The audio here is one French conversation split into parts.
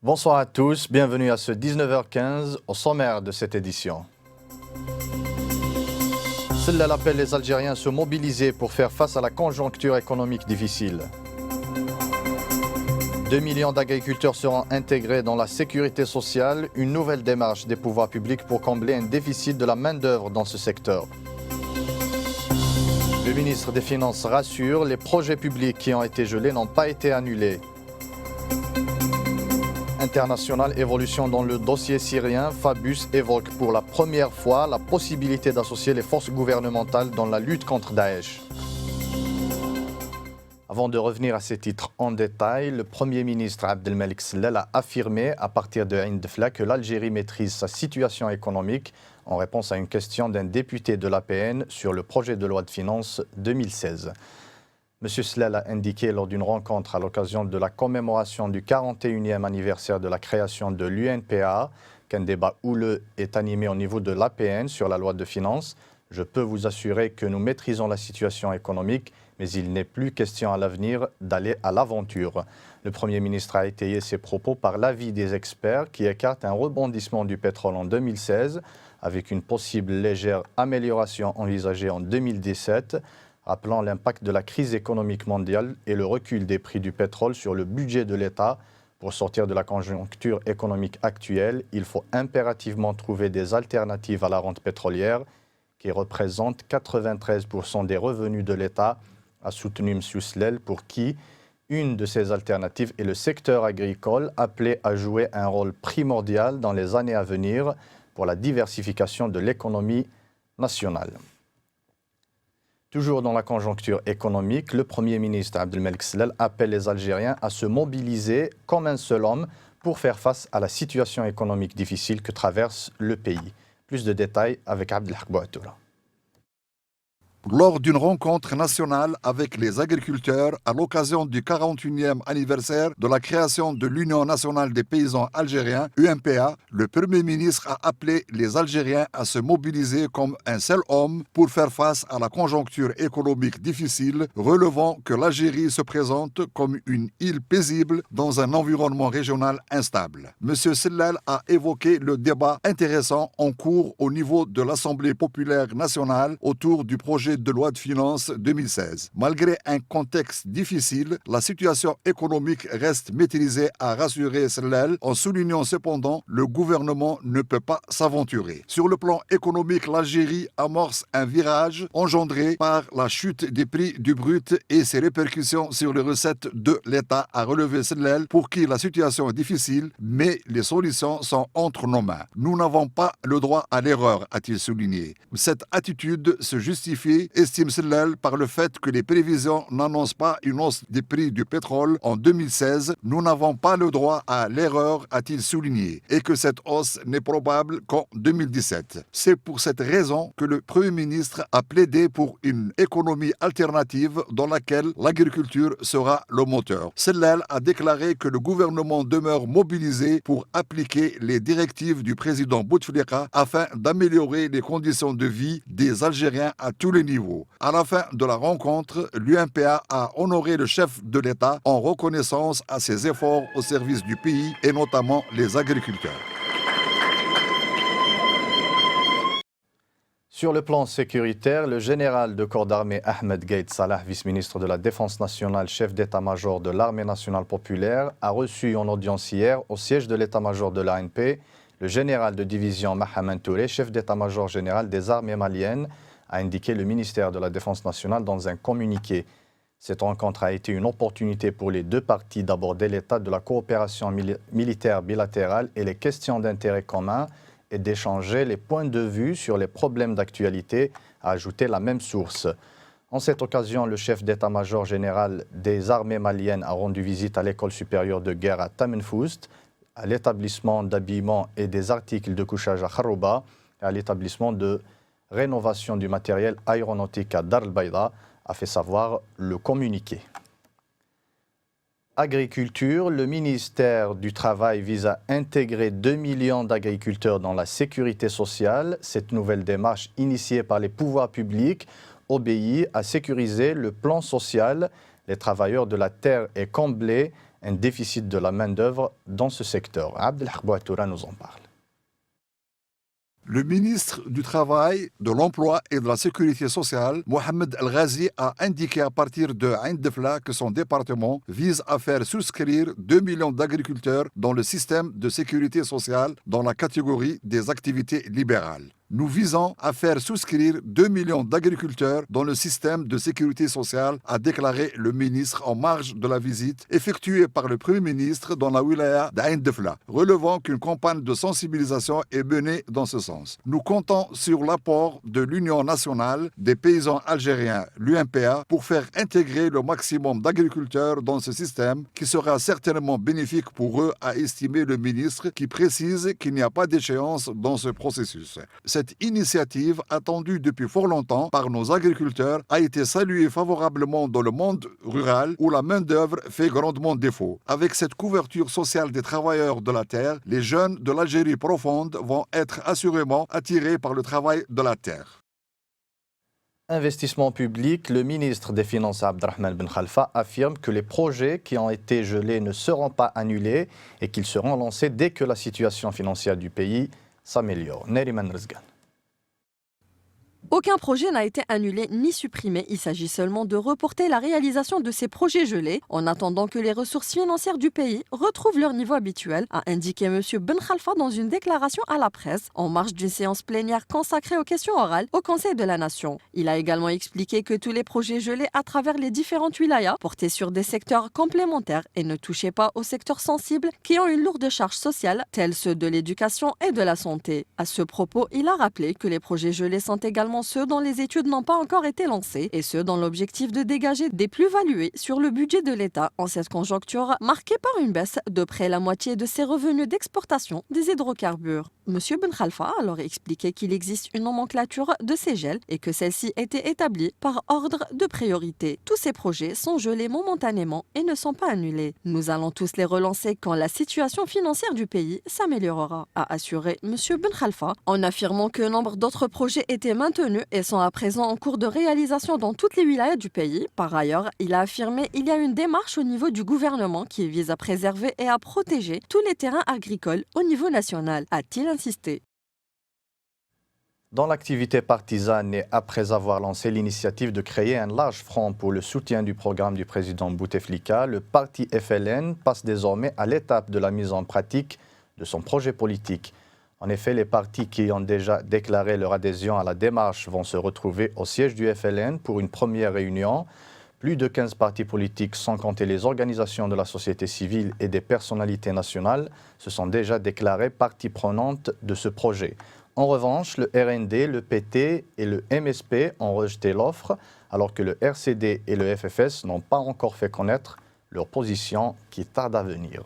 Bonsoir à tous, bienvenue à ce 19h15 au sommaire de cette édition. Cela appelle les Algériens à se mobiliser pour faire face à la conjoncture économique difficile. 2 millions d'agriculteurs seront intégrés dans la sécurité sociale, une nouvelle démarche des pouvoirs publics pour combler un déficit de la main-d'œuvre dans ce secteur. Le ministre des Finances rassure, les projets publics qui ont été gelés n'ont pas été annulés. International évolution dans le dossier syrien, Fabius évoque pour la première fois la possibilité d'associer les forces gouvernementales dans la lutte contre Daesh. Avant de revenir à ces titres en détail, le Premier ministre Abdelmalek Sellal a affirmé à partir de Ain Defla que l'Algérie maîtrise sa situation économique en réponse à une question d'un député de l'APN sur le projet de loi de finances 2016. M. Sellal a indiqué lors d'une rencontre à l'occasion de la commémoration du 41e anniversaire de la création de l'UNPA qu'un débat houleux est animé au niveau de l'APN sur la loi de finances. Je peux vous assurer que nous maîtrisons la situation économique, mais il n'est plus question à l'avenir d'aller à l'aventure. Le Premier ministre a étayé ses propos par l'avis des experts qui écartent un rebondissement du pétrole en 2016 avec une possible légère amélioration envisagée en 2017. Rappelant l'impact de la crise économique mondiale et le recul des prix du pétrole sur le budget de l'État. Pour sortir de la conjoncture économique actuelle, il faut impérativement trouver des alternatives à la rente pétrolière qui représente 93% des revenus de l'État, a soutenu M. Sellal, pour qui une de ces alternatives est le secteur agricole appelé à jouer un rôle primordial dans les années à venir pour la diversification de l'économie nationale. Toujours dans la conjoncture économique, le Premier ministre Abdelmalek Sellal appelle les Algériens à se mobiliser comme un seul homme pour faire face à la situation économique difficile que traverse le pays. Plus de détails avec Abdelhak Bouatoura. Lors d'une rencontre nationale avec les agriculteurs à l'occasion du 41e anniversaire de la création de l'Union nationale des paysans algériens, UNPA, le Premier ministre a appelé les Algériens à se mobiliser comme un seul homme pour faire face à la conjoncture économique difficile, relevant que l'Algérie se présente comme une île paisible dans un environnement régional instable. M. Sellal a évoqué le débat intéressant en cours au niveau de l'Assemblée populaire nationale autour du projet de loi de finances 2016. Malgré un contexte difficile, la situation économique reste maîtrisée, a rassuré Sellal, en soulignant cependant le gouvernement ne peut pas s'aventurer. Sur le plan économique, l'Algérie amorce un virage engendré par la chute des prix du brut et ses répercussions sur les recettes de l'État, a relevé Sellal, pour qui la situation est difficile, mais les solutions sont entre nos mains. Nous n'avons pas le droit à l'erreur, a-t-il souligné. Cette attitude se justifie, estime Sellal, par le fait que les prévisions n'annoncent pas une hausse des prix du pétrole en 2016. Nous n'avons pas le droit à l'erreur, a-t-il souligné, et que cette hausse n'est probable qu'en 2017. C'est pour cette raison que le Premier ministre a plaidé pour une économie alternative dans laquelle l'agriculture sera le moteur. Sellal a déclaré que le gouvernement demeure mobilisé pour appliquer les directives du président Bouteflika afin d'améliorer les conditions de vie des Algériens à tous les niveaux. À la fin de la rencontre, l'UNPA a honoré le chef de l'État en reconnaissance à ses efforts au service du pays et notamment les agriculteurs. Sur le plan sécuritaire, le général de corps d'armée Ahmed Gaïd Salah, vice-ministre de la Défense nationale, chef d'état-major de l'Armée nationale populaire, a reçu en audience hier au siège de l'état-major de l'ANP le général de division Mohamed Touré, chef d'état-major général des armées maliennes, a indiqué le ministère de la Défense nationale dans un communiqué. Cette rencontre a été une opportunité pour les deux parties d'aborder l'état de la coopération militaire bilatérale et les questions d'intérêt commun et d'échanger les points de vue sur les problèmes d'actualité, a ajouté la même source. En cette occasion, le chef d'état-major général des armées maliennes a rendu visite à l'école supérieure de guerre à Tamenfoust, à l'établissement d'habillement et des articles de couchage à Kharouba et à l'établissement de rénovation du matériel aéronautique à Dar el-Baïda, a fait savoir le communiqué. Agriculture, le ministère du Travail vise à intégrer 2 millions d'agriculteurs dans la sécurité sociale. Cette nouvelle démarche initiée par les pouvoirs publics obéit à sécuriser le plan social. Les travailleurs de la terre et comblés un déficit de la main-d'œuvre dans ce secteur. Abdelhak Bouatoura nous en parle. Le ministre du Travail, de l'Emploi et de la Sécurité sociale, Mohamed El Ghazi, a indiqué à partir de Ain Defla que son département vise à faire souscrire 2 millions d'agriculteurs dans le système de sécurité sociale dans la catégorie des activités libérales. Nous visons à faire souscrire 2 millions d'agriculteurs dans le système de sécurité sociale, a déclaré le ministre en marge de la visite effectuée par le Premier ministre dans la wilaya d'Ain Defla, relevant qu'une campagne de sensibilisation est menée dans ce sens. Nous comptons sur l'apport de l'Union nationale des paysans algériens, l'UMPA, pour faire intégrer le maximum d'agriculteurs dans ce système qui sera certainement bénéfique pour eux, a estimé le ministre, qui précise qu'il n'y a pas d'échéance dans ce processus. Cette initiative, attendue depuis fort longtemps par nos agriculteurs, a été saluée favorablement dans le monde rural où la main-d'œuvre fait grandement défaut. Avec cette couverture sociale des travailleurs de la terre, les jeunes de l'Algérie profonde vont être assurément attirés par le travail de la terre. Investissement public, le ministre des Finances Abdelrahman Ben Khalfa affirme que les projets qui ont été gelés ne seront pas annulés et qu'ils seront lancés dès que la situation financière du pays s'améliore. Neriman Rizgan. Aucun projet n'a été annulé ni supprimé. Il s'agit seulement de reporter la réalisation de ces projets gelés en attendant que les ressources financières du pays retrouvent leur niveau habituel, a indiqué M. Ben Khalfa dans une déclaration à la presse en marge d'une séance plénière consacrée aux questions orales au Conseil de la Nation. Il a également expliqué que tous les projets gelés à travers les différentes wilayas portaient sur des secteurs complémentaires et ne touchaient pas aux secteurs sensibles qui ont une lourde charge sociale, tels ceux de l'éducation et de la santé. À ce propos, il a rappelé que les projets gelés sont également ceux dont les études n'ont pas encore été lancées et ceux dans l'objectif de dégager des plus-values sur le budget de l'État en cette conjoncture marquée par une baisse de près la moitié de ses revenus d'exportation des hydrocarbures. M. Ben Khalfa a alors expliqué qu'il existe une nomenclature de ces gels et que celle-ci était établie par ordre de priorité. Tous ces projets sont gelés momentanément et ne sont pas annulés. Nous allons tous les relancer quand la situation financière du pays s'améliorera, a assuré M. Ben Khalfa en affirmant que nombre d'autres projets étaient maintenus et sont à présent en cours de réalisation dans toutes les wilayas du pays. Par ailleurs, il a affirmé qu'il y a une démarche au niveau du gouvernement qui vise à préserver et à protéger tous les terrains agricoles au niveau national, a-t-il insisté. Dans l'activité partisane et après avoir lancé l'initiative de créer un large front pour le soutien du programme du président Bouteflika, le parti FLN passe désormais à l'étape de la mise en pratique de son projet politique. En effet, les partis qui ont déjà déclaré leur adhésion à la démarche vont se retrouver au siège du FLN pour une première réunion. Plus de 15 partis politiques, sans compter les organisations de la société civile et des personnalités nationales, se sont déjà déclarées partie prenante de ce projet. En revanche, le RND, le PT et le MSP ont rejeté l'offre, alors que le RCD et le FFS n'ont pas encore fait connaître leur position qui tarde à venir.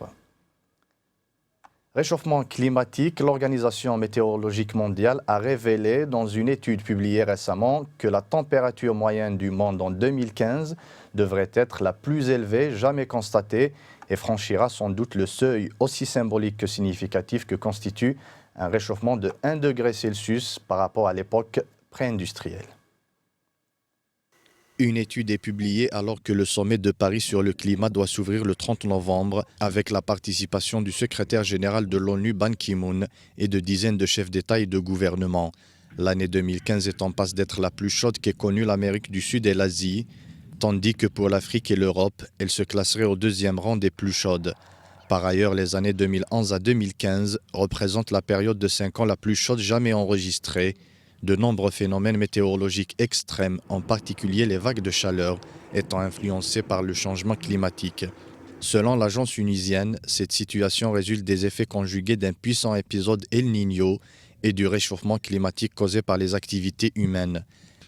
Réchauffement climatique, l'Organisation météorologique mondiale a révélé dans une étude publiée récemment que la température moyenne du monde en 2015 devrait être la plus élevée jamais constatée et franchira sans doute le seuil aussi symbolique que significatif que constitue un réchauffement de 1 degré Celsius par rapport à l'époque pré-industrielle. Une étude est publiée alors que le sommet de Paris sur le climat doit s'ouvrir le 30 novembre avec la participation du secrétaire général de l'ONU Ban Ki-moon et de dizaines de chefs d'État et de gouvernement. L'année 2015 est en passe d'être la plus chaude qu'ait connue l'Amérique du Sud et l'Asie, tandis que pour l'Afrique et l'Europe, elle se classerait au deuxième rang des plus chaudes. Par ailleurs, les années 2011 à 2015 représentent la période de 5 ans la plus chaude jamais enregistrée. De nombreux phénomènes météorologiques extrêmes, en particulier les vagues de chaleur, étant influencés par le changement climatique. Selon l'agence unisienne, cette situation résulte des effets conjugués d'un puissant épisode El Niño et du réchauffement climatique causé par les activités humaines.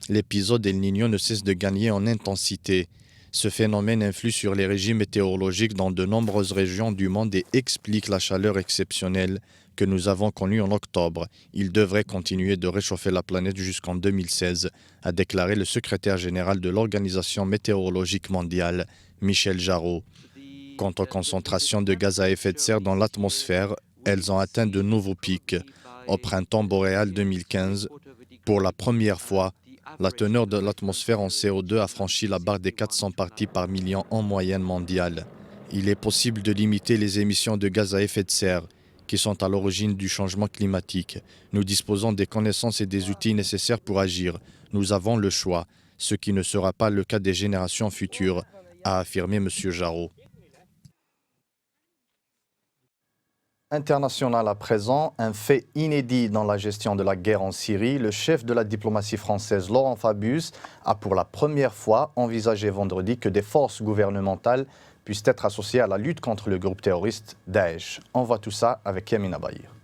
L'épisode El Niño ne cesse de gagner en intensité. Ce phénomène influe sur les régimes météorologiques dans de nombreuses régions du monde et explique la chaleur exceptionnelle que nous avons connue en octobre. Il devrait continuer de réchauffer la planète jusqu'en 2016, a déclaré le secrétaire général de l'Organisation météorologique mondiale, Michel Jarraud. Quant aux concentrations de gaz à effet de serre dans l'atmosphère, elles ont atteint de nouveaux pics. Au printemps boréal 2015, pour la première fois, la teneur de l'atmosphère en CO2 a franchi la barre des 400 parties par million en moyenne mondiale. Il est possible de limiter les émissions de gaz à effet de serre qui sont à l'origine du changement climatique. Nous disposons des connaissances et des outils nécessaires pour agir. Nous avons le choix, ce qui ne sera pas le cas des générations futures, a affirmé M. Jarraud. International à présent, un fait inédit dans la gestion de la guerre en Syrie, le chef de la diplomatie française, Laurent Fabius, a pour la première fois envisagé vendredi que des forces gouvernementales puissent être associées à la lutte contre le groupe terroriste Daesh. On voit tout ça avec Yamina Bahir.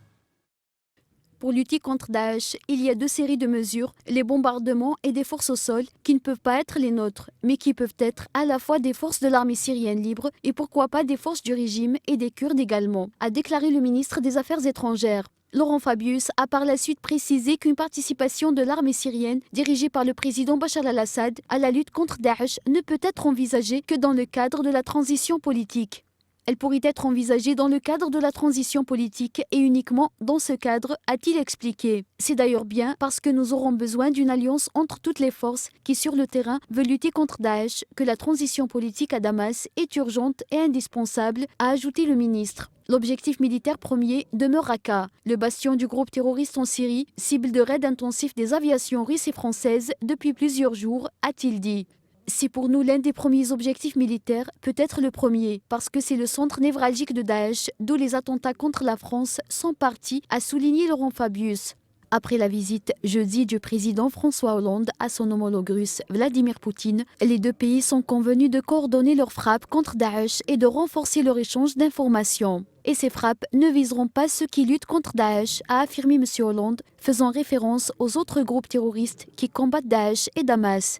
Pour lutter contre Daesh, il y a 2 séries de mesures, les bombardements et des forces au sol, qui ne peuvent pas être les nôtres, mais qui peuvent être à la fois des forces de l'armée syrienne libre et pourquoi pas des forces du régime et des Kurdes également, a déclaré le ministre des Affaires étrangères. Laurent Fabius a par la suite précisé qu'une participation de l'armée syrienne, dirigée par le président Bachar al-Assad, à la lutte contre Daesh ne peut être envisagée que dans le cadre de la transition politique. Elle pourrait être envisagée dans le cadre de la transition politique et uniquement dans ce cadre, a-t-il expliqué. C'est d'ailleurs bien parce que nous aurons besoin d'une alliance entre toutes les forces qui, sur le terrain, veulent lutter contre Daesh que la transition politique à Damas est urgente et indispensable, a ajouté le ministre. L'objectif militaire premier demeure Raqqa, le bastion du groupe terroriste en Syrie, cible de raids intensifs des aviations russes et françaises depuis plusieurs jours, a-t-il dit. C'est pour nous l'un des premiers objectifs militaires, peut-être le premier, parce que c'est le centre névralgique de Daesh, d'où les attentats contre la France sont partis, a souligné Laurent Fabius. Après la visite jeudi du président François Hollande à son homologue russe Vladimir Poutine, les 2 pays sont convenus de coordonner leurs frappes contre Daesh et de renforcer leur échange d'informations. Et ces frappes ne viseront pas ceux qui luttent contre Daesh, a affirmé M. Hollande, faisant référence aux autres groupes terroristes qui combattent Daesh et Damas.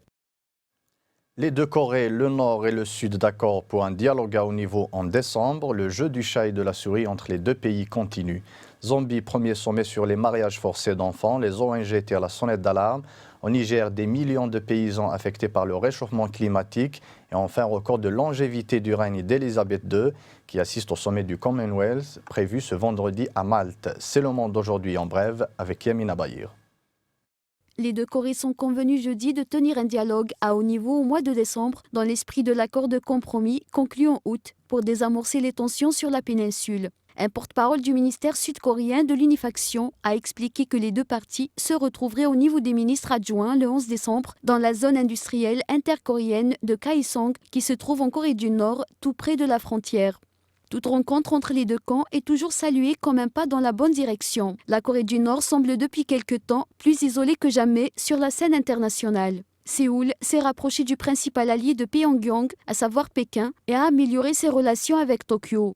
Les 2 Corées, le Nord et le Sud, d'accord pour un dialogue à haut niveau en décembre. Le jeu du chat et de la souris entre les 2 pays continue. Zombie, premier sommet sur les mariages forcés d'enfants. Les ONG tirent la sonnette d'alarme. Au Niger, des millions de paysans affectés par le réchauffement climatique. Et enfin, record de longévité du règne d'Elisabeth II, qui assiste au sommet du Commonwealth, prévu ce vendredi à Malte. C'est le monde d'aujourd'hui en bref, avec Yamina Bahir. Les 2 Corées sont convenus jeudi de tenir un dialogue à haut niveau au mois de décembre dans l'esprit de l'accord de compromis conclu en août pour désamorcer les tensions sur la péninsule. Un porte-parole du ministère sud-coréen de l'unification a expliqué que les 2 parties se retrouveraient au niveau des ministres adjoints le 11 décembre dans la zone industrielle intercoréenne de Kaesong qui se trouve en Corée du Nord, tout près de la frontière. Toute rencontre entre les 2 camps est toujours saluée comme un pas dans la bonne direction. La Corée du Nord semble depuis quelque temps plus isolée que jamais sur la scène internationale. Séoul s'est rapproché du principal allié de Pyongyang, à savoir Pékin, et a amélioré ses relations avec Tokyo.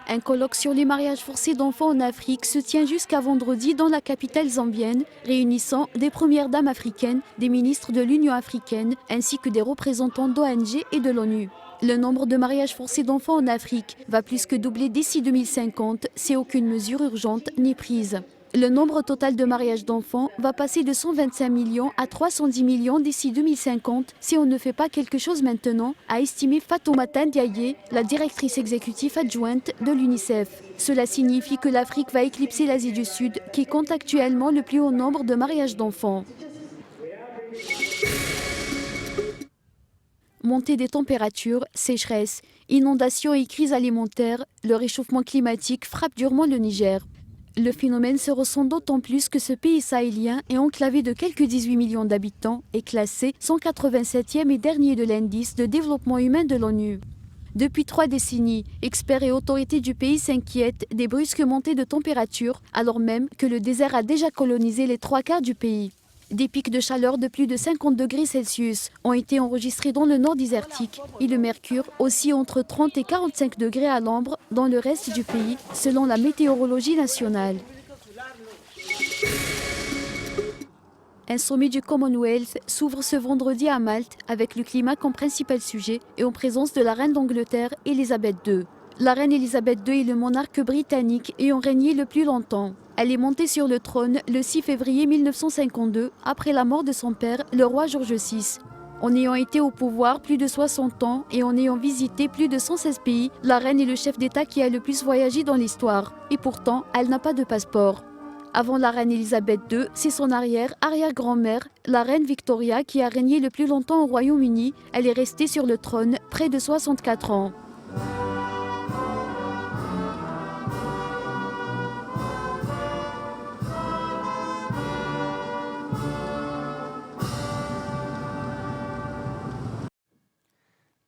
Un colloque sur les mariages forcés d'enfants en Afrique se tient jusqu'à vendredi dans la capitale zambienne, réunissant des premières dames africaines, des ministres de l'Union africaine, ainsi que des représentants d'ONG et de l'ONU. Le nombre de mariages forcés d'enfants en Afrique va plus que doubler d'ici 2050 si aucune mesure urgente n'est prise. Le nombre total de mariages d'enfants va passer de 125 millions à 310 millions d'ici 2050 si on ne fait pas quelque chose maintenant, a estimé Fatoumata Ndiaye, la directrice exécutive adjointe de l'UNICEF. Cela signifie que l'Afrique va éclipser l'Asie du Sud, qui compte actuellement le plus haut nombre de mariages d'enfants. Montée des températures, sécheresse, inondations et crise alimentaire, le réchauffement climatique frappe durement le Niger. Le phénomène se ressent d'autant plus que ce pays sahélien est enclavé de quelques 18 millions d'habitants et classé 187e et dernier de l'indice de développement humain de l'ONU. Depuis 3 décennies, experts et autorités du pays s'inquiètent des brusques montées de température, alors même que le désert a déjà colonisé les 3/4 du pays. Des pics de chaleur de plus de 50 degrés Celsius ont été enregistrés dans le nord désertique et le mercure aussi entre 30 et 45 degrés à l'ombre dans le reste du pays, selon la météorologie nationale. Un sommet du Commonwealth s'ouvre ce vendredi à Malte avec le climat comme principal sujet et en présence de la reine d'Angleterre Elisabeth II. La reine Elisabeth II est le monarque britannique ayant régné le plus longtemps. Elle est montée sur le trône le 6 février 1952, après la mort de son père, le roi George VI. En ayant été au pouvoir plus de 60 ans et en ayant visité plus de 116 pays, la reine est le chef d'État qui a le plus voyagé dans l'histoire. Et pourtant, elle n'a pas de passeport. Avant la reine Elisabeth II, c'est son arrière-grand-mère, la reine Victoria, qui a régné le plus longtemps au Royaume-Uni. Elle est restée sur le trône près de 64 ans.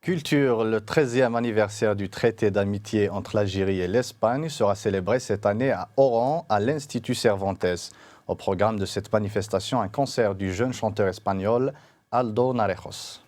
Culture, le 13e anniversaire du traité d'amitié entre l'Algérie et l'Espagne sera célébré cette année à Oran, à l'Institut Cervantes. Au programme de cette manifestation, un concert du jeune chanteur espagnol Aldo Narejos.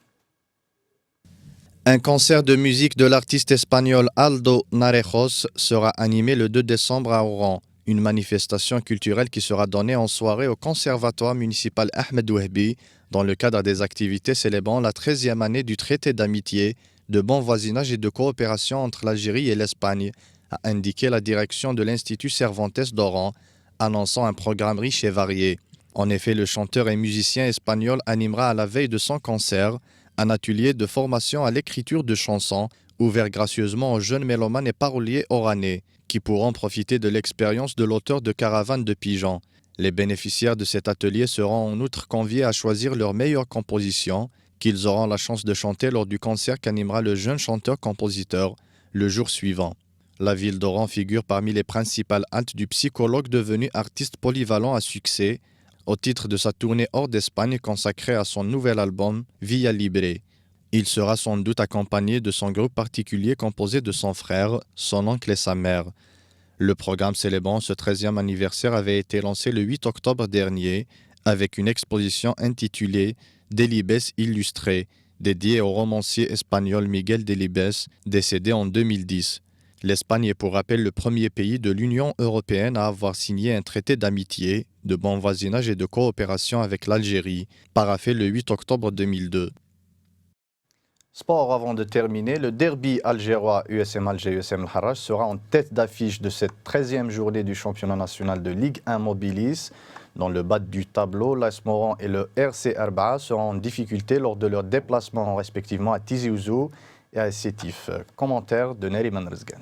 Un concert de musique de l'artiste espagnol Aldo Narejos sera animé le 2 décembre à Oran. Une manifestation culturelle qui sera donnée en soirée au Conservatoire municipal Ahmed Wahbi dans le cadre des activités célébrant la 13e année du traité d'amitié, de bon voisinage et de coopération entre l'Algérie et l'Espagne, a indiqué la direction de l'Institut Cervantes d'Oran, annonçant un programme riche et varié. En effet, le chanteur et musicien espagnol animera à la veille de son concert un atelier de formation à l'écriture de chansons, ouvert gracieusement aux jeunes mélomanes et paroliers oranais, qui pourront profiter de l'expérience de l'auteur de Caravane de Pigeons. Les bénéficiaires de cet atelier seront en outre conviés à choisir leurs meilleures compositions, qu'ils auront la chance de chanter lors du concert qu'animera le jeune chanteur-compositeur le jour suivant. La ville d'Oran figure parmi les principales haltes du psychologue devenu artiste polyvalent à succès, au titre de sa tournée hors d'Espagne consacrée à son nouvel album Via Libre. Il sera sans doute accompagné de son groupe particulier composé de son frère, son oncle et sa mère. Le programme célébrant ce 13e anniversaire avait été lancé le 8 octobre dernier avec une exposition intitulée Delibes illustré, dédiée au romancier espagnol Miguel Delibes, décédé en 2010. L'Espagne est pour rappel le premier pays de l'Union européenne à avoir signé un traité d'amitié, de bon voisinage et de coopération avec l'Algérie, paraphé le 8 octobre 2002. Sport, avant de terminer, le derby algérois USM Alger-USM El Harrach sera en tête d'affiche de cette 13e journée du championnat national de Ligue 1 Mobilis. Dans le bas du tableau, l'AS Moran et le RC Arba'a seront en difficulté lors de leur déplacement respectivement à Tizi Ouzou et à Sétif. Commentaire de Neriman Rezgan.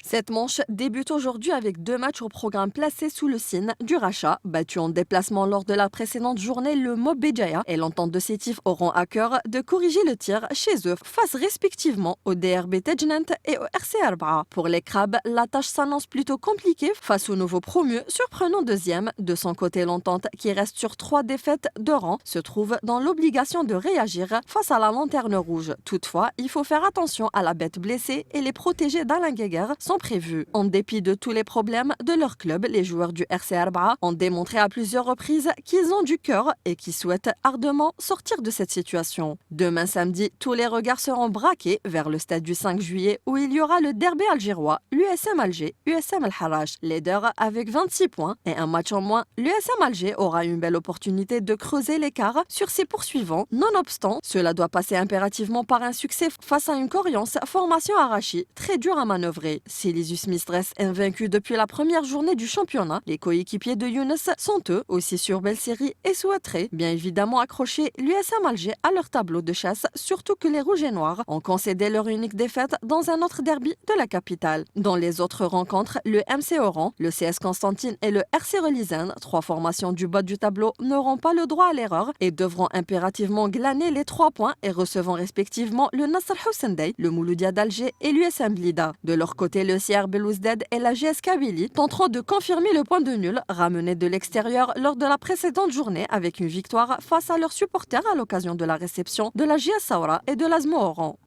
Cette manche débute aujourd'hui avec 2 matchs au programme placés sous le signe du rachat. Battu en déplacement lors de la précédente journée, le Mob Béjaïa et l'Entente de Sétif auront à cœur de corriger le tir chez eux face respectivement au DRB Tejnant et au RC Arba'a. Pour les Crabes, la tâche s'annonce plutôt compliquée face au nouveau promu, surprenant deuxième. De son côté, l'Entente, qui reste sur 3 défaites de rang, se trouve dans l'obligation de réagir face à la lanterne rouge. Toutefois, il faut faire attention à la bête blessée et les protégés d'Alain Guéguer sont prévus. En dépit de tous les problèmes de leur club, les joueurs du RC Arba'a ont démontré à plusieurs reprises qu'ils ont du cœur et qu'ils souhaitent ardemment sortir de cette situation. Demain samedi, tous les regards seront braqués vers le stade du 5 juillet où il y aura le derby algérois, l'USM Alger, USM El Harrach. Leader avec 26 points et un match en moins, l'USM Alger aura une belle opportunité de creuser l'écart sur ses poursuivants. Nonobstant, cela doit passer impérativement par un succès face à une Coriance formation arrachée, très dure à manœuvrer. Si les Usmis restent invaincus depuis la première journée du championnat, les coéquipiers de Younes sont eux aussi sur belle série et souhaiteraient bien évidemment accrocher l'USM Alger à leur tableau de chasse, surtout que les Rouges et Noirs ont concédé leur unique défaite dans un autre derby de la capitale. Dans les autres rencontres, le MC Oran, le CS Constantine et le RC Relizane, 3 formations du bas du tableau, n'auront pas le droit à l'erreur et devront impérativement glaner les 3 points et recevant respectivement le Nasr Houssendey, le Mouloudia d'Alger et l'USM Blida. De leur côté, le CR Belouizdad et la GS Kabylie tenteront de confirmer le point de nul ramené de l'extérieur lors de la précédente journée avec une victoire face à leurs supporters à l'occasion de la réception de la GS Saoura et de l'Azmo Oran.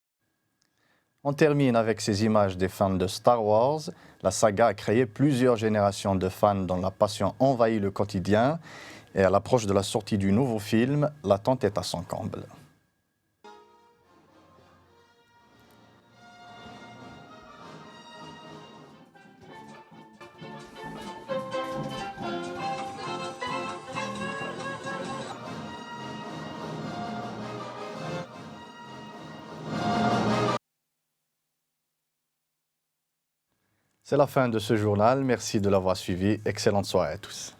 On termine avec ces images des fans de Star Wars. La saga a créé plusieurs générations de fans dont la passion envahit le quotidien. Et à l'approche de la sortie du nouveau film, l'attente est à son comble. C'est la fin de ce journal. Merci de l'avoir suivi. Excellente soirée à tous.